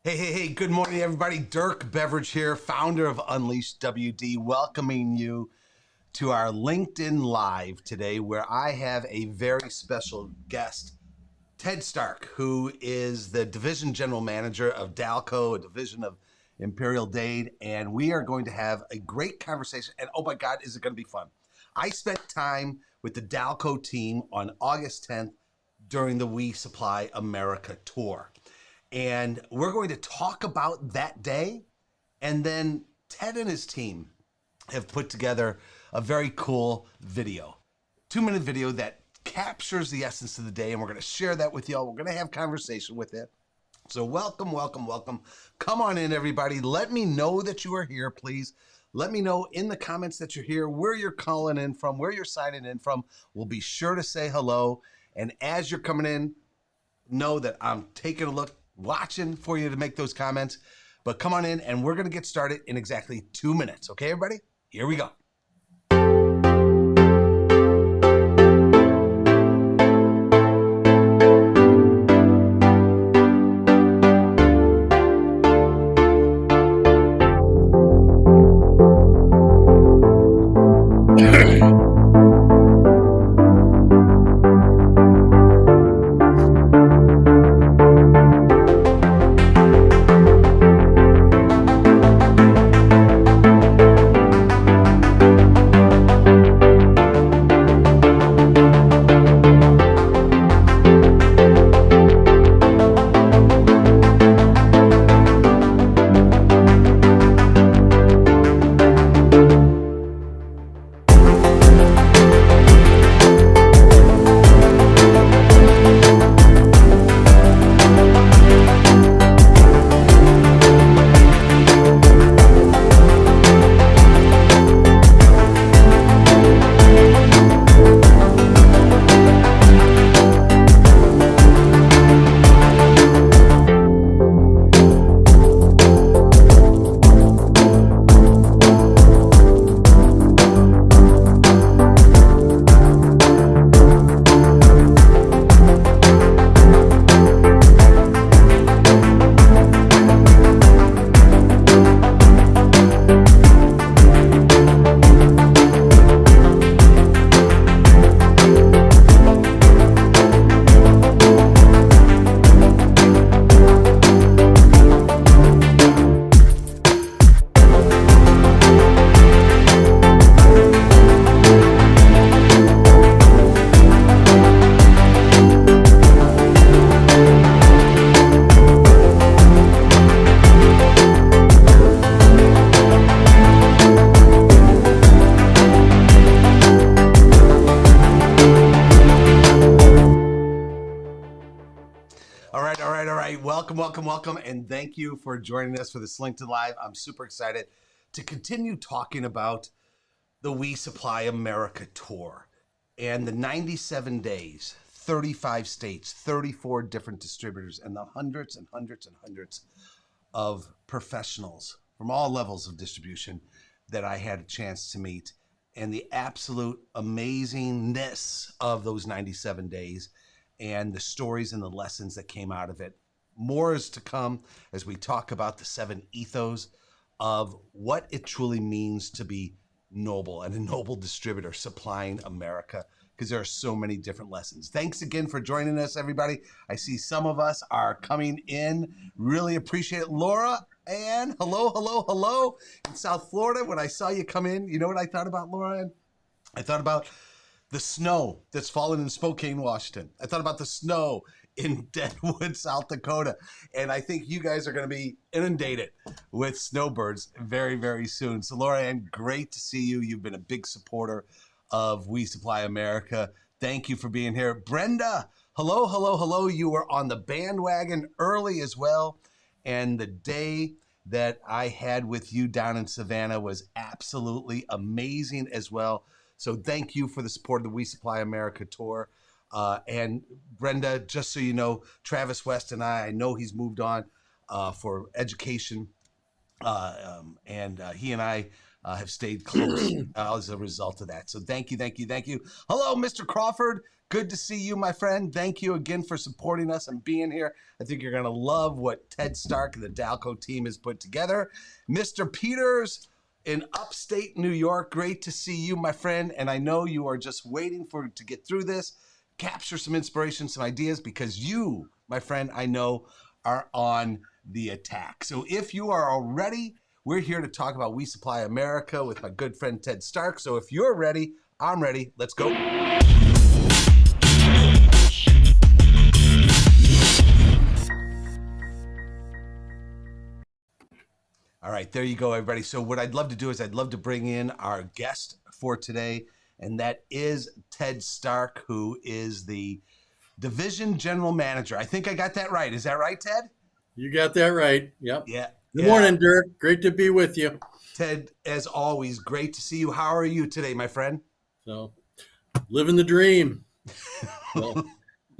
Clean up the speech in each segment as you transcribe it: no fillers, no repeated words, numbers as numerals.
Hey, good morning, everybody. Dirk Beveridge here, founder of Unleashed WD, welcoming you to our LinkedIn Live today, where I have a very special guest, Ted Stark, who is the Division General Manager of Dalco, a division of Imperial Dade, and we are going to have a great conversation, and oh my God, is it going to be fun. I spent time with the Dalco team on August 10th during the We Supply America tour. And we're going to talk about that day. And then Ted and his team have put together a very cool video, 2-minute video that captures the essence of the day. And we're going to share that with y'all. We're going to have conversation with it. So welcome. Come on in, everybody. Let me know that you are here, please. Let me know in the comments that you're here, where you're calling in from, where you're signing in from. We'll be sure to say hello. And as you're coming in, know that I'm taking a look, watching for you to make those comments. But come on in, and we're going to get started in exactly 2 minutes. Okay, everybody? Here we go. All right. Welcome. And thank you for joining us for this LinkedIn Live. I'm super excited to continue talking about the We Supply America tour and the 97 days, 35 states, 34 different distributors, and the hundreds of professionals from all levels of distribution that I had a chance to meet, and the absolute amazingness of those 97 days and the stories and the lessons that came out of it. More is to come as we talk about the 7 ethos of what it truly means to be noble and a noble distributor supplying America, because there are so many different lessons. Thanks again for joining us, everybody. I see some of us are coming in. Really appreciate it. Laura, and hello in South Florida. When I saw you come in, you know what I thought about, Laura? I thought about the snow that's fallen in Spokane, Washington. I thought about the snow in Deadwood, South Dakota. And I think you guys are going to be inundated with snowbirds very, very soon. So Laura Ann, great to see you. You've been a big supporter of We Supply America. Thank you for being here. Brenda, hello. You were on the bandwagon early as well. And the day that I had with you down in Savannah was absolutely amazing as well. So thank you for the support of the We Supply America tour. And Brenda, just so you know, Travis West and I know he's moved on for education. And he and I have stayed close as a result of that. So thank you. Hello, Mr. Crawford. good to see you, my friend. Thank you again for supporting us and being here. I think you're going to love what Ted Stark and the Dalco team has put together. Mr. Peters in upstate New York, great to see you, my friend. And I know you are just waiting to get through this, capture some inspiration, some ideas, because you, my friend, I know are on the attack. So if you are all ready, we're here to talk about We Supply America with my good friend Ted Stark. So if you're ready, I'm ready. Let's go. All right, there you go, everybody. So what I'd love to do is I'd love to bring in our guest for today, and that is Ted Stark, who is the Division General Manager. I think I got that right. Is that right, Ted? You got that right. Yep. Yeah. Good morning, Dirk. Great to be with you. Ted, as always, great to see you. How are you today, my friend? So, living the dream. So,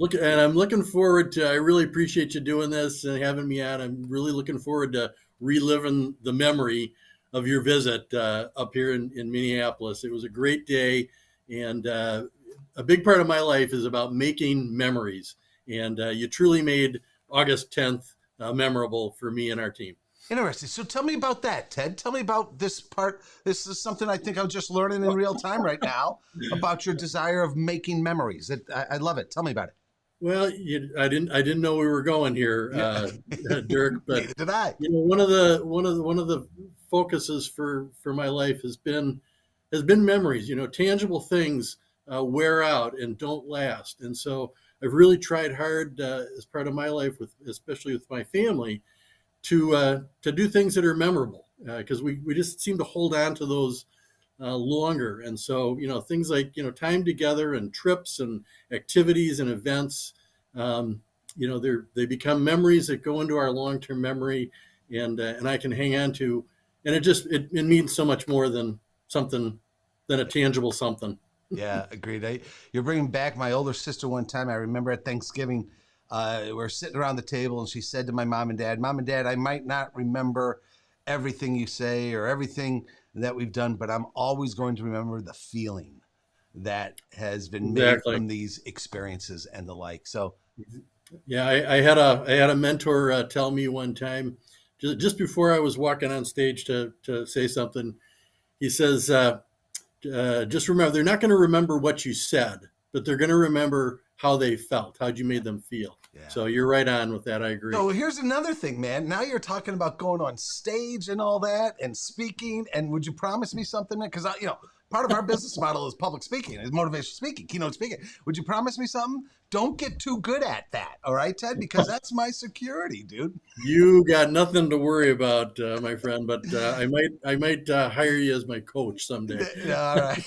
and I'm looking forward to, I really appreciate you doing this and having me on. I'm really looking forward to reliving the memory of your visit up here in Minneapolis. It was a great day, and a big part of my life is about making memories. And you truly made August 10th memorable for me and our team. Interesting. So tell me about that, Ted. Tell me about this part. This is something I think I'm just learning in real time right now about your desire of making memories. I love it. Tell me about it. Well, I didn't know we were going here, Dirk. But Neither did I. one of the focuses for my life has been memories. Tangible things wear out and don't last, and so I've really tried hard as part of my life, especially with my family, to do things that are memorable, because we just seem to hold on to those longer. And so, things like, time together and trips and activities and events, they become memories that go into our long-term memory, and I can hang on to, and it means so much more than a tangible something. Yeah, agreed. You're bringing back my older sister one time. I remember at Thanksgiving, we're sitting around the table, and she said to my mom and dad, I might not remember everything you say or everything that we've done, but I'm always going to remember the feeling that has been made from these experiences and the like. So, yeah, I had a mentor tell me one time, just before I was walking on stage to say something. He says, just remember, they're not going to remember what you said, but they're going to remember how they felt, how you made them feel. Yeah. So you're right on with that. I agree. So here's another thing, man. Now you're talking about going on stage and all that and speaking. And would you promise me something, man? Because, part of our business model is public speaking, is motivational speaking, keynote speaking. Would you promise me something? Don't get too good at that. All right, Ted? Because that's my security, dude. You got nothing to worry about, my friend, but I might hire you as my coach someday. All right.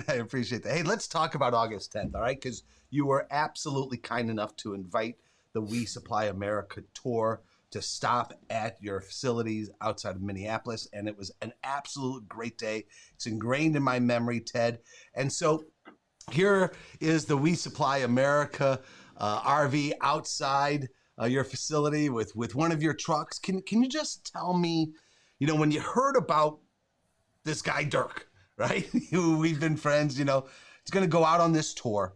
I appreciate that. Hey, let's talk about August 10th, all right? Because you were absolutely kind enough to invite the We Supply America tour to stop at your facilities outside of Minneapolis. And it was an absolute great day. It's ingrained in my memory, Ted. And so here is the We Supply America RV outside your facility with one of your trucks. Can you just tell me, when you heard about this guy, Dirk, right? We've been friends, he's going to go out on this tour,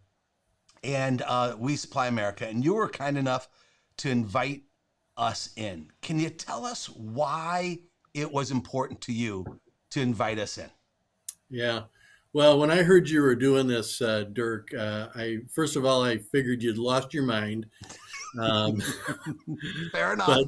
and We Supply America, and you were kind enough to invite us in. Can you tell us why it was important to you to invite us in? Yeah. Well, when I heard you were doing this, Dirk, first of all, I figured you'd lost your mind. Fair enough.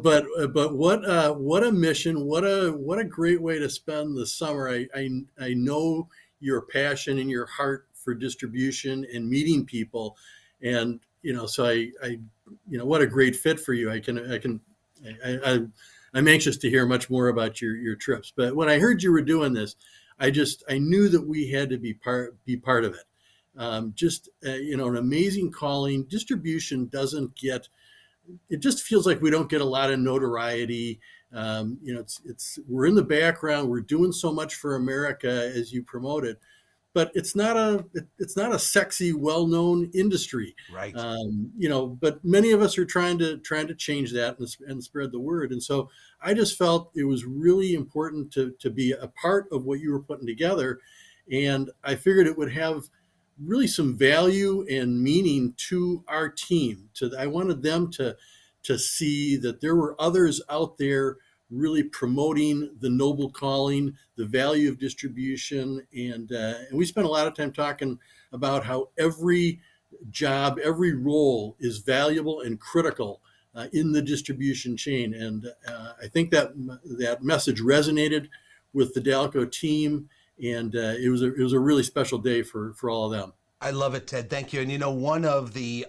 But what a mission! What a great way to spend the summer. I know your passion and your heart for distribution and meeting people, and so I what a great fit for you. I'm anxious to hear much more about your trips. But when I heard you were doing this, I knew that we had to be part of it. An amazing calling. Distribution it just feels like we don't get a lot of notoriety. We're in the background. We're doing so much for America as you promote it, but it's not a sexy, well-known industry. Right. But many of us are trying to change that and spread the word. And so I just felt it was really important to be a part of what you were putting together. And I figured it would have really some value and meaning to our team. I wanted them to see that there were others out there really promoting the noble calling, the value of distribution, and we spent a lot of time talking about how every job, every role is valuable and critical in the distribution chain. And I think that message resonated with the Dalco team, and it was a really special day for all of them. I love it, Ted. Thank you. And one of the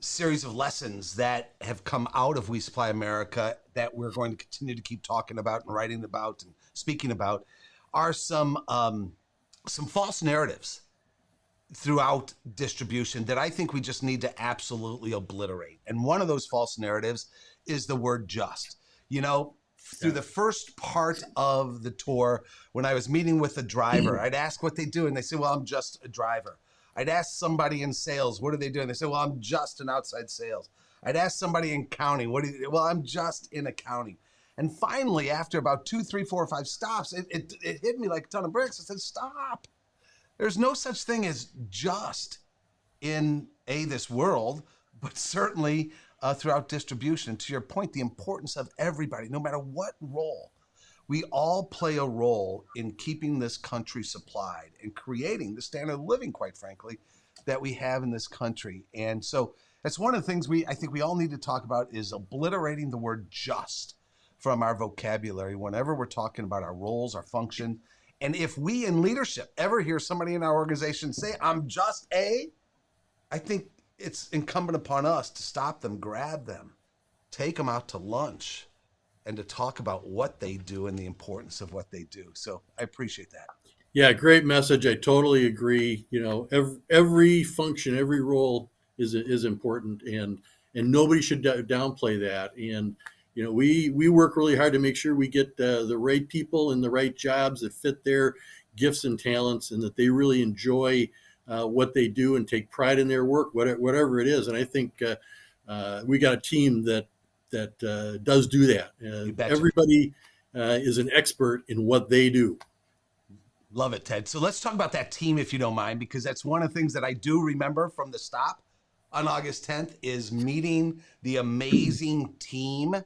series of lessons that have come out of We Supply America that we're going to continue to keep talking about and writing about and speaking about are some false narratives throughout distribution that I think we just need to absolutely obliterate. And one of those false narratives is the word just. Through the first part of the tour, when I was meeting with a driver, I'd ask what they do, and they say, well, I'm just a driver. I'd ask somebody in sales, what do they do? And they say, well, I'm just in outside sales. I'd ask somebody in accounting, what do you do? Well, I'm just in accounting. And finally, after about 2, 3, 4, 5 stops, it hit me like a ton of bricks. I said, stop. There's no such thing as just in this world, but certainly throughout distribution. To your point, the importance of everybody, no matter what role, we all play a role in keeping this country supplied and creating the standard of living, quite frankly, that we have in this country. And so that's one of the things I think we all need to talk about is obliterating the word just from our vocabulary whenever we're talking about our roles, our function. And if we in leadership ever hear somebody in our organization say, I'm just I think it's incumbent upon us to stop them, grab them, take them out to lunch, and to talk about what they do and the importance of what they do. So I appreciate that. Yeah, great message. I totally agree. Every function, every role is important, and nobody should downplay that. And we work really hard to make sure we get the right people in the right jobs that fit their gifts and talents, and that they really enjoy what they do and take pride in their work, whatever it is. And I think we got a team that does do that. Everybody is an expert in what they do. Love it, Ted. So let's talk about that team, if you don't mind, because that's one of the things that I do remember from the stop on August 10th is meeting the amazing team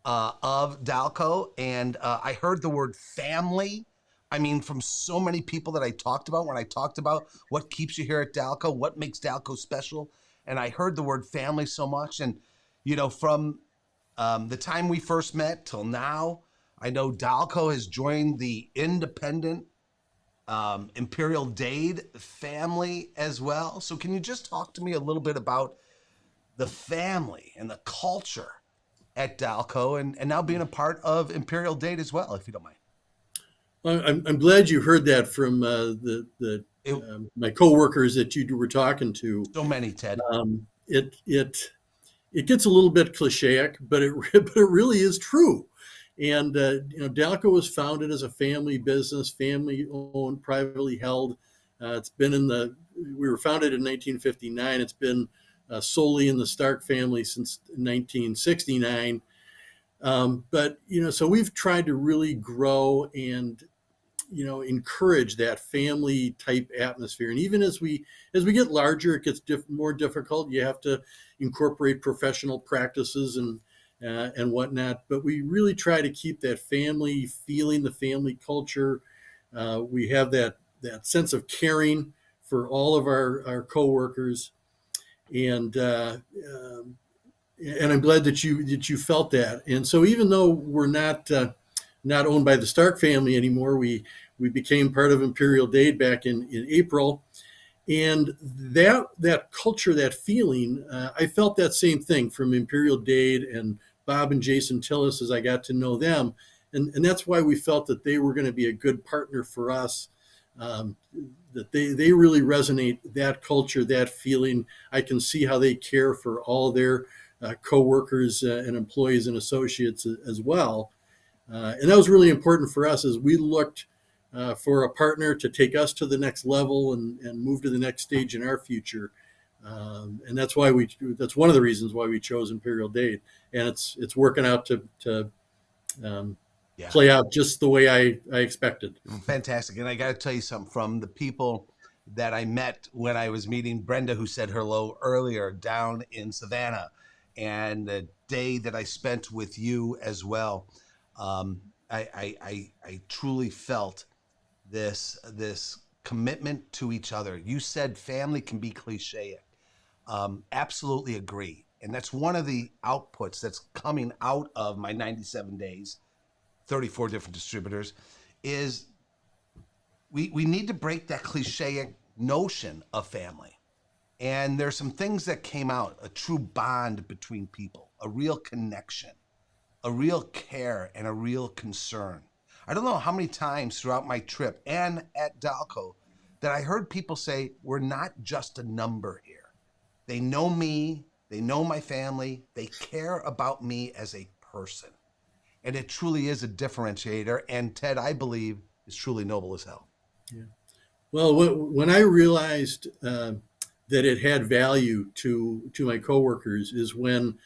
of Dalco. And I heard the word family. I mean, from so many people that I talked about when I talked about what keeps you here at Dalco, what makes Dalco special. And I heard the word family so much. And, from the time we first met till now, I know Dalco has joined the independent Imperial Dade family as well. So can you just talk to me a little bit about the family and the culture at Dalco and now being a part of Imperial Dade as well, if you don't mind? Well, I'm glad you heard that from my coworkers that you were talking to. So many, Ted. It gets a little bit cliche, but it really is true. And Dalco was founded as a family business, family owned, privately held. We were founded in 1959. It's been solely in the Stark family since 1969. But so we've tried to really grow and encourage that family type atmosphere. And even as we get larger, it gets more difficult. You have to incorporate professional practices and whatnot. But we really try to keep that family feeling, the family culture. We have that sense of caring for all of our coworkers, and I'm glad that you felt that. And so even though we're not owned by the Stark family anymore, we became part of Imperial Dade back in April. And that culture, that feeling, I felt that same thing from Imperial Dade and Bob and Jason Tillis as I got to know them. And that's why we felt that they were going to be a good partner for us, that they really resonate, that culture, that feeling. I can see how they care for all their coworkers and employees and associates as well. And that was really important for us as we looked for a partner to take us to the next level and move to the next stage in our future. And that's one of the reasons why we chose Imperial Dade. And it's working out to play out just the way I expected. Fantastic. And I got to tell you something from the people that I met when I was meeting Brenda, who said hello earlier, down in Savannah, and the day that I spent with you as well. I truly felt this commitment to each other. You said family can be cliche. Absolutely agree. And that's one of the outputs that's coming out of my 97 days, 34 different distributors, is we need to break that cliche notion of family. And there's some things that came out, a true bond between people, a real connection, a real care, and a real concern. I don't know how many times throughout my trip and at Dalco that I heard people say, we're not just a number here. They know me, they know my family, they care about me as a person. And it truly is a differentiator. And Ted, I believe, is truly noble as hell. Yeah. Well, when I realized that it had value to my coworkers is when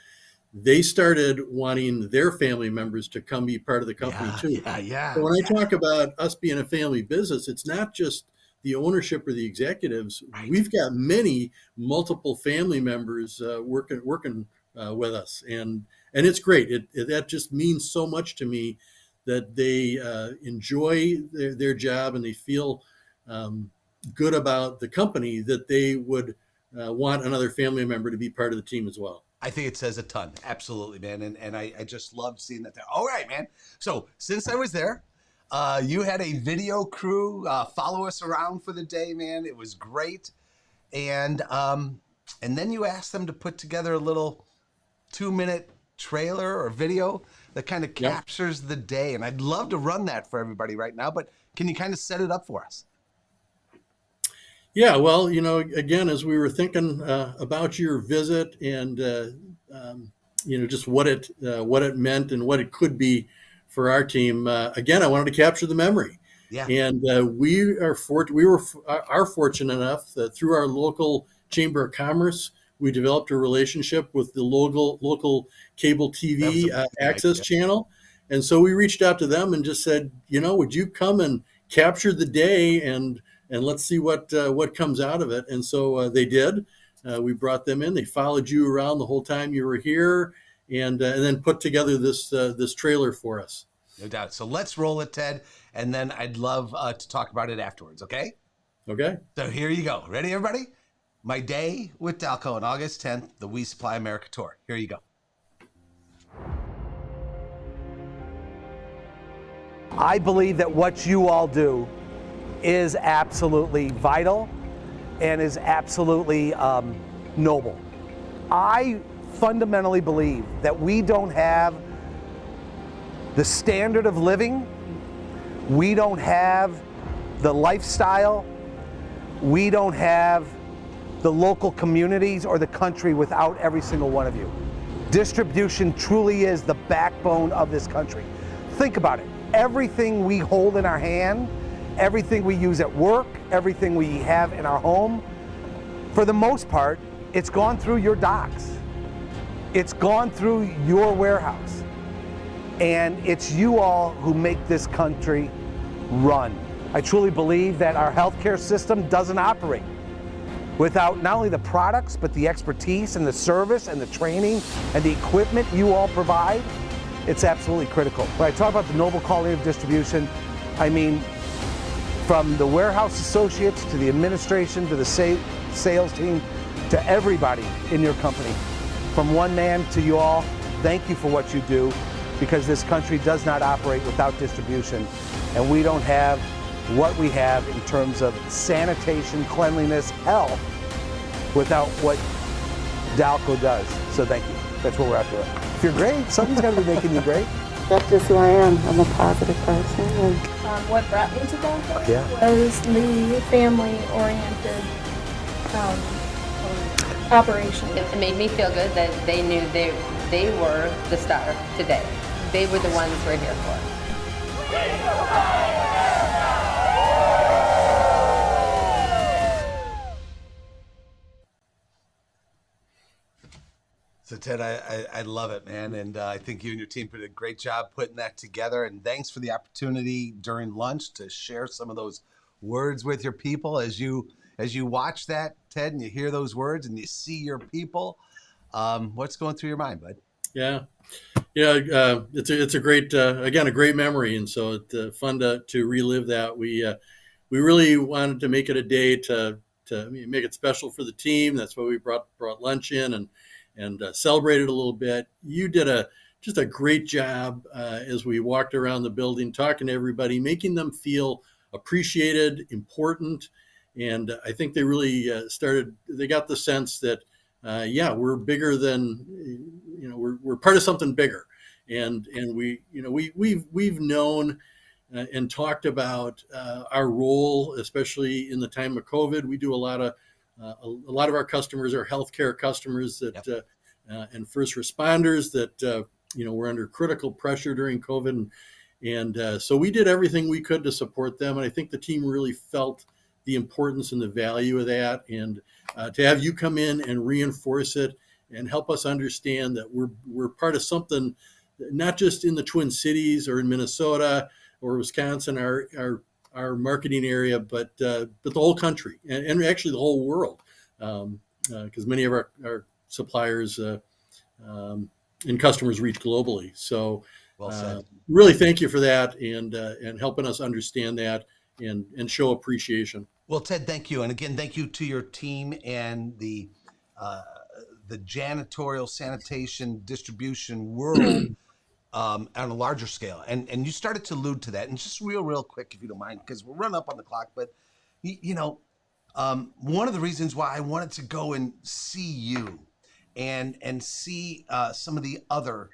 they started wanting their family members to come be part of the company too. So when I talk about us being a family business, it's not just the ownership or the executives. Right. We've got multiple family members working with us, and it's great. That just means so much to me that they enjoy their job and they feel good about the company, that they would want another family member to be part of the team as well. I think it says a ton. Absolutely, man. And I just loved seeing that there. All right, man. So since I was there, you had a video crew follow us around for the day, man. It was great. And then you asked them to put together a little 2-minute trailer or video that kind of captures the day. And I'd love to run that for everybody right now, but can you kind of set it up for us? Yeah, well, again, as we were thinking about your visit and just what it meant and what it could be for our team, again, I wanted to capture the memory. Yeah. And we are fortunate enough that through our local Chamber of Commerce, we developed a relationship with the local cable TV access channel. And so we reached out to them and just said, would you come and capture the day and let's see what comes out of it. And so they did. We brought them in. They followed you around the whole time you were here, and then put together this trailer for us. No doubt. So let's roll it, Ted, and then I'd love to talk about it afterwards. Okay. Okay. So here you go. Ready, everybody? My day with Dalco on August 10th, the We Supply America tour. Here you go. I believe that what you all do is absolutely vital and is absolutely noble. I fundamentally believe that we don't have the standard of living, we don't have the lifestyle, we don't have the local communities or the country without every single one of you. Distribution truly is the backbone of this country. Think about it. Everything we hold in our hand, everything we use at work, everything we have in our home, for the most part, it's gone through your docks. It's gone through your warehouse. And it's you all who make this country run. I truly believe that our healthcare system doesn't operate without not only the products, but the expertise and the service and the training and the equipment you all provide. It's absolutely critical. When I talk about the noble calling of distribution, I mean, from the warehouse associates to the administration to the sales team to everybody in your company, from one man to you all, thank you for what you do, because this country does not operate without distribution, and we don't have what we have in terms of sanitation, cleanliness, health, without what Dalco does. So thank you. That's what we're after. If you're great, something's got to be making you great. That's just who I am. I'm a positive person. And what brought me to Dalco was the family-oriented operation. It made me feel good that they knew they were the star today. They were the ones we're here for. So Ted, I love it, man, and I think you and your team did a great job putting that together, and thanks for the opportunity during lunch to share some of those words with your people as you as you watch that, Ted, and you hear those words and you see your people, what's going through your mind, bud? Yeah. It's a great, again, a great memory. And so it's fun to relive that. We really wanted to make it a day to make it special for the team. That's why we brought lunch in and celebrated a little bit. You did just a great job as we walked around the building, talking to everybody, making them feel appreciated, important. And I think they really they got the sense that, we're bigger than, we're part of something bigger. And we've known and talked about our role, especially in the time of COVID. We do a lot of our customers are healthcare customers that and first responders that were under critical pressure during COVID, and so we did everything we could to support them. And I think the team really felt the importance and the value of that, and to have you come in and reinforce it and help us understand that we're part of something, not just in the Twin Cities or in Minnesota or Wisconsin, our marketing area, but the whole country and actually the whole world, because many of our suppliers and customers reach globally. So Well said. really thank you for that and helping us understand that and show appreciation. Well, Ted, thank you. And again, thank you to your team and the janitorial, sanitation, distribution world on a larger scale. And you started to allude to that. And just real quick, if you don't mind, because we're running up on the clock. But, one of the reasons why I wanted to go and see you and see some of the other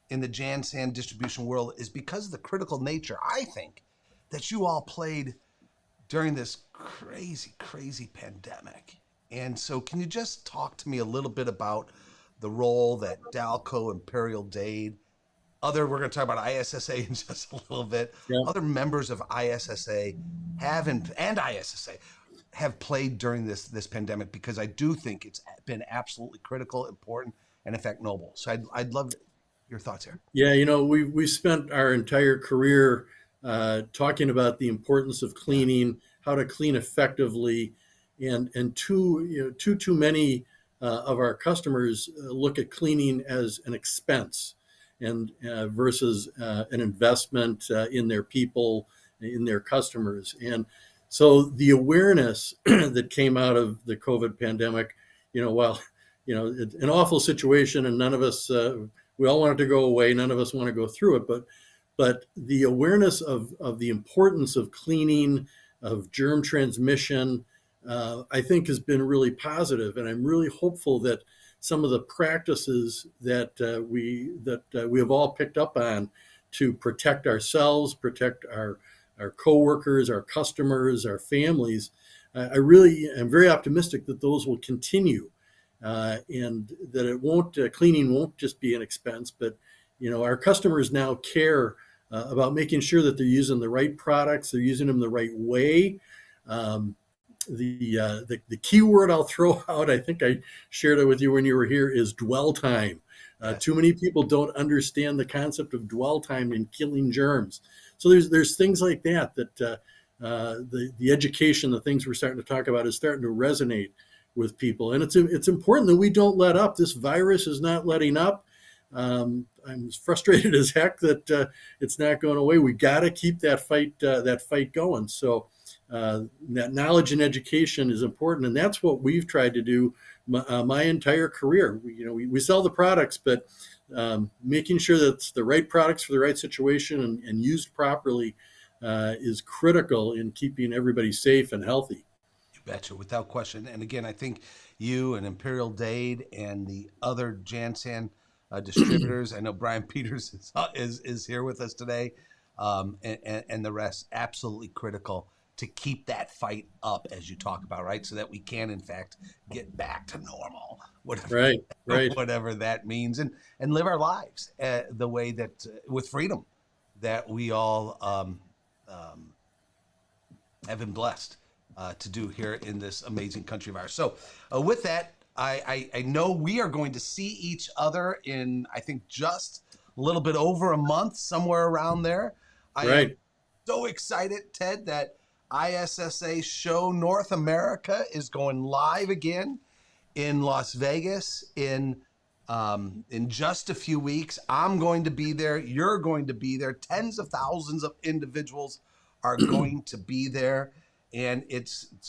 in the Jan San distribution world is because of the critical nature, I think, that you all played during this crazy pandemic. And so can you just talk to me a little bit about the role that Dalco, Imperial Dade, we're going to talk about ISSA in just a little bit, other members of ISSA and ISSA have played during this pandemic, because I do think it's been absolutely critical, important, and in fact noble. So I'd love your thoughts here. Yeah, we spent our entire career talking about the importance of cleaning, how to clean effectively, and too many of our customers look at cleaning as an expense and versus an investment in their people, in their customers. And so the awareness that came out of the COVID pandemic, it's an awful situation, and none of us, we all want it to go away. None of us want to go through it, but the awareness of the importance of cleaning, of germ transmission, I think has been really positive. And I'm really hopeful that some of the practices that we have all picked up on to protect ourselves, protect our coworkers, our customers, our families, I really am very optimistic that those will continue, and that cleaning won't just be an expense, but our customers now care about making sure that they're using the right products, they're using them the right way. The key word I'll throw out, I think I shared it with you when you were here, is dwell time. Too many people don't understand the concept of dwell time in killing germs. So there's things like that the education, the things we're starting to talk about, is starting to resonate with people. And it's important that we don't let up. This virus is not letting up. I'm as frustrated as heck that it's not going away. We got to keep that fight going. So that knowledge and education is important, and that's what we've tried to do my entire career. We sell the products, but making sure that it's the right products for the right situation and used properly is critical in keeping everybody safe and healthy. You betcha, without question. And again, I think you and Imperial Dade and the other Jansan distributors, I know Brian Peters is here with us today, and the rest, absolutely critical to keep that fight up, as you talk about, right? So that we can, in fact, get back to normal, whatever that means, and live our lives the way that, with freedom, that we all have been blessed to do here in this amazing country of ours. So with that, I know we are going to see each other in, I think, just a little bit over a month, somewhere around there. I am so excited, Ted, that ISSA Show North America is going live again in Las Vegas in just a few weeks. I'm going to be there. You're going to be there. Tens of thousands of individuals are going to be there. And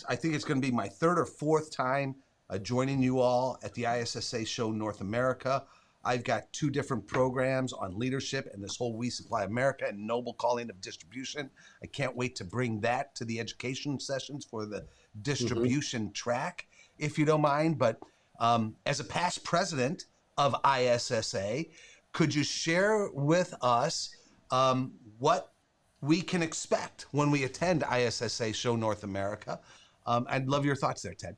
I think it's going to be my third or fourth time joining you all at the ISSA Show North America. I've got 2 different programs on leadership and this whole We Supply America and noble calling of distribution. I can't wait to bring that to the education sessions for the distribution track, if you don't mind. But as a past president of ISSA, could you share with us what we can expect when we attend ISSA Show North America? I'd love your thoughts there, Ted.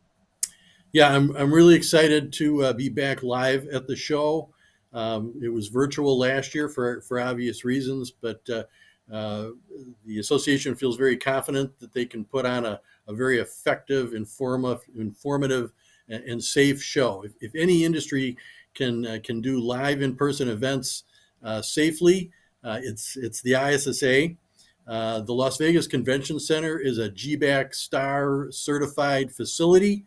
Yeah, I'm really excited to be back live at the show. It was virtual last year for obvious reasons, but the association feels very confident that they can put on a very effective, informative, and safe show. If any industry can do live in-person events safely, it's the ISSA. The Las Vegas Convention Center is a GBAC Star certified facility.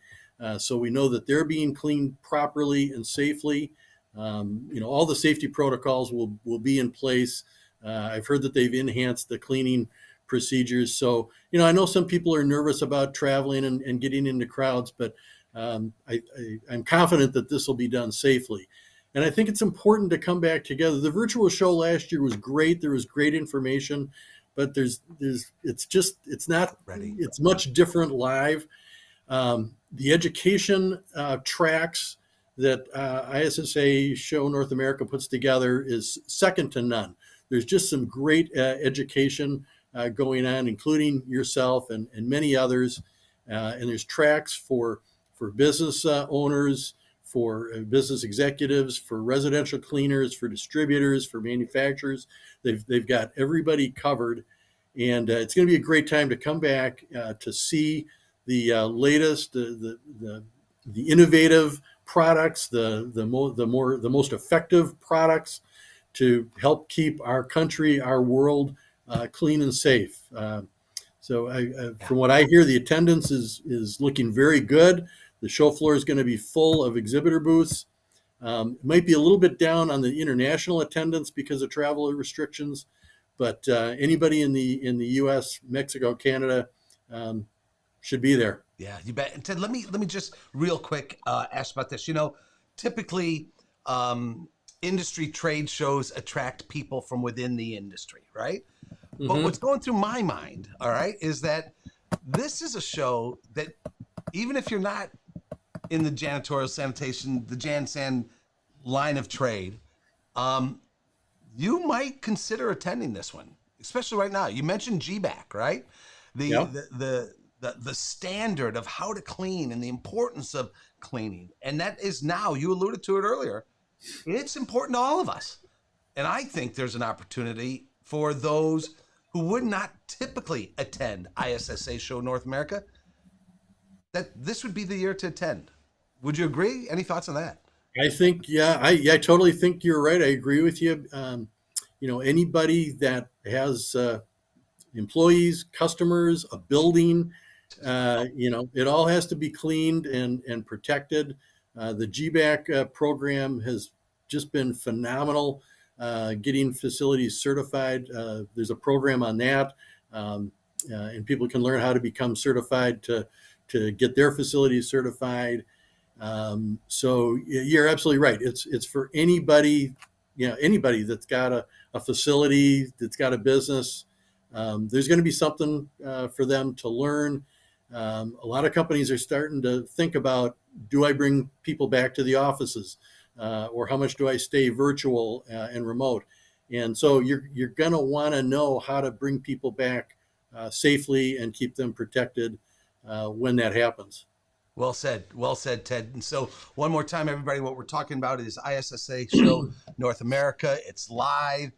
So we know that they're being cleaned properly and safely. All the safety protocols will be in place. I've heard that they've enhanced the cleaning procedures. So, I know some people are nervous about traveling and getting into crowds, but I'm confident that this will be done safely. And I think it's important to come back together. The virtual show last year was great. There was great information, but it's not ready. It's much different live. The education tracks that ISSA Show North America puts together is second to none. There's just some great education going on, including yourself and many others. And there's tracks for business owners, for business executives, for residential cleaners, for distributors, for manufacturers. They've got everybody covered. And it's going to be a great time to come back to see the latest, the innovative products, the most effective products to help keep our country, our world clean and safe. From what I hear, the attendance is looking very good. The show floor is going to be full of exhibitor booths. It might be a little bit down on the international attendance because of travel restrictions, but anybody in the U.S., Mexico, Canada should be there. Yeah, you bet. And Ted, let me just real quick ask about this. Typically industry trade shows attract people from within the industry, right? Mm-hmm. But what's going through my mind, all right, is that this is a show that even if you're not in the janitorial, sanitation, the Jan-San line of trade, you might consider attending this one, especially right now. You mentioned GBAC, right? The standard of how to clean and the importance of cleaning. And that is now, you alluded to it earlier, it's important to all of us. And I think there's an opportunity for those who would not typically attend ISSA Show North America, that this would be the year to attend. Would you agree? Any thoughts on that? I think, I totally think you're right. I agree with you. Anybody that has employees, customers, a building, it all has to be cleaned and protected. The GBAC program has just been phenomenal, getting facilities certified. There's a program on that, and people can learn how to become certified to get their facilities certified. So you're absolutely right. It's for anybody that's got a facility, that's got a business. There's going to be something for them to learn. A lot of companies are starting to think about, do I bring people back to the offices, or how much do I stay virtual and remote? And so you're going to want to know how to bring people back safely and keep them protected when that happens. Well said, Ted. And so one more time, everybody, what we're talking about is ISSA Show North America. It's live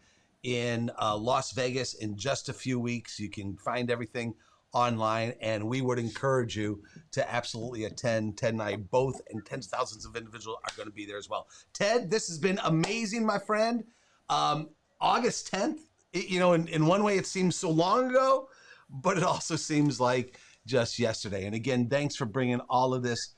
in Las Vegas in just a few weeks. You can find everything online, and we would encourage you to absolutely attend. Ted and I both, and tens of thousands of individuals are going to be there as well. Ted, this has been amazing, my friend. August 10th, in one way it seems so long ago, but it also seems like just yesterday. And again, thanks for bringing all of this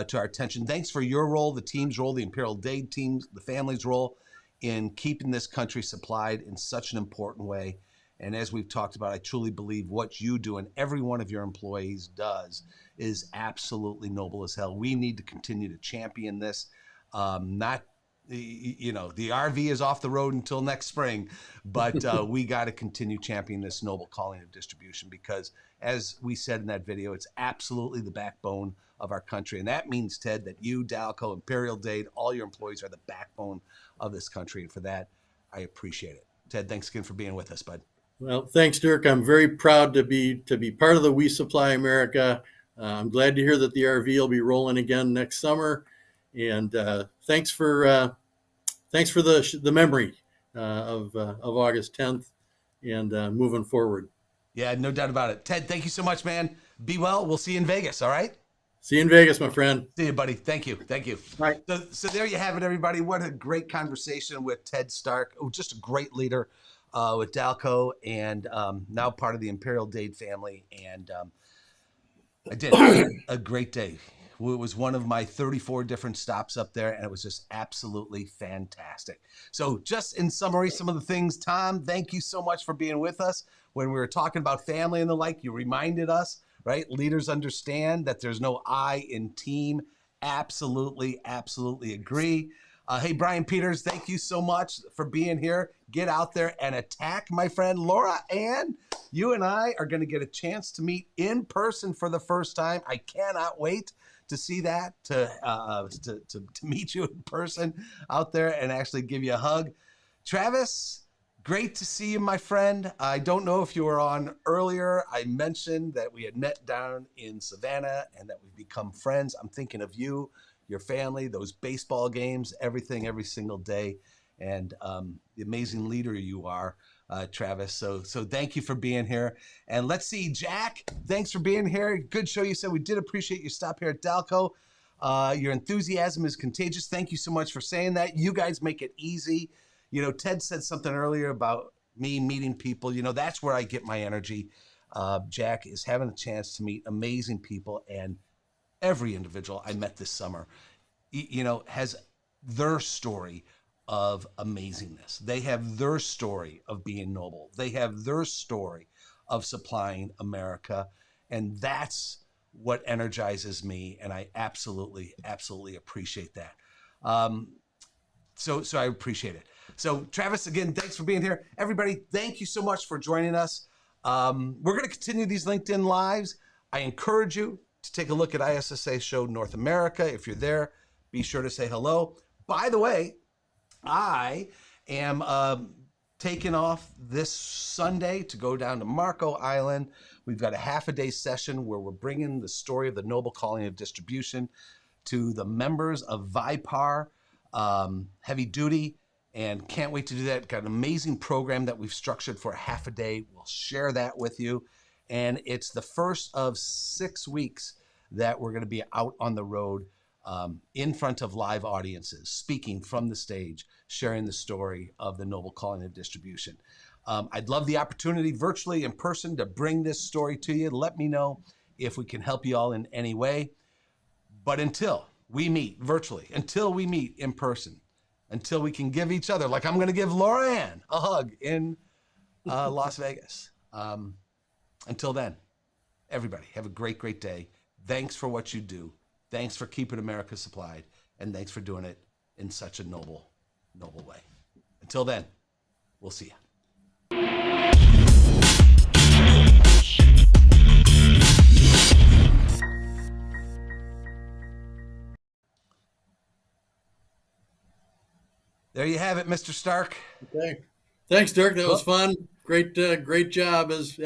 to our attention. Thanks for your role, the team's role, the Imperial Dade team's, the family's role in keeping this country supplied in such an important way. And as we've talked about, I truly believe what you do and every one of your employees does is absolutely noble as hell. We need to continue to champion this. Not, you know, the RV is off the road until next spring, but we got to continue championing this noble calling of distribution because, as we said in that video, it's absolutely the backbone of our country. And that means, Ted, that you, Dalco, Imperial Dade, all your employees are the backbone of this country. And for that, I appreciate it. Ted, thanks again for being with us, bud. Well, thanks, Dirk. I'm very proud to be part of the We Supply America. I'm glad to hear that the RV will be rolling again next summer. And thanks for the memory of August 10th and moving forward. Yeah, no doubt about it. Ted, thank you so much, man. Be well. We'll see you in Vegas. All right. See you in Vegas, my friend. See you, buddy. Thank you. Thank you. Bye. So there you have it, everybody. What a great conversation with Ted Stark. Oh, just a great leader with Dalco and now part of the Imperial Dade family. And I did a great day. It was one of my 34 different stops up there, and it was just absolutely fantastic. So just in summary, some of the things, Tom, thank you so much for being with us. When we were talking about family and the like, you reminded us, right? Leaders understand that there's no I in team. Absolutely, absolutely agree. Hey, Brian Peters, thank you so much for being here. Get out there and attack, my friend. Laura Ann, you and I are going to get a chance to meet in person for the first time. I cannot wait to see that, to meet you in person out there and actually give you a hug. Travis, great to see you, my friend. I don't know if you were on earlier. I mentioned that we had met down in Savannah and that we've become friends. I'm thinking of you, your family, those baseball games, everything, every single day, and the amazing leader you are, Travis. So thank you for being here. And let's see, Jack, thanks for being here. Good show. You said we did appreciate your stop here at Dalco. Your enthusiasm is contagious. Thank you so much for saying that. You guys make it easy. You know, Ted said something earlier about me meeting people. You know, that's where I get my energy. Jack, is having a chance to meet amazing people, and every individual I met this summer, you know, has their story of amazingness. They have their story of being noble. They have their story of supplying America. And that's what energizes me. And I absolutely, absolutely appreciate that. So I appreciate it. So Travis, again, thanks for being here. Everybody, thank you so much for joining us. We're going to continue these LinkedIn Lives. I encourage you to take a look at ISSA Show North America. If you're there, be sure to say hello. By the way, I am taking off this Sunday to go down to Marco Island. We've got a half-a-day session where we're bringing the story of the noble calling of distribution to the members of VIPAR Heavy Duty, and can't wait to do that. Got an amazing program that we've structured for a half a day. We'll share that with you. And it's the first of 6 weeks that we're going to be out on the road in front of live audiences, speaking from the stage, sharing the story of the noble calling of distribution. I'd love the opportunity virtually, in person, to bring this story to you. Let me know if we can help you all in any way. But until we meet virtually, until we meet in person, until we can give each other, like I'm going to give Laura Ann a hug in Las Vegas. Until then, everybody, have a great, great day. Thanks for what you do. Thanks for keeping America supplied. And thanks for doing it in such a noble, noble way. Until then, we'll see you. There you have it, Mr. Stark. Okay. Thanks, Dirk. That was fun. Great job as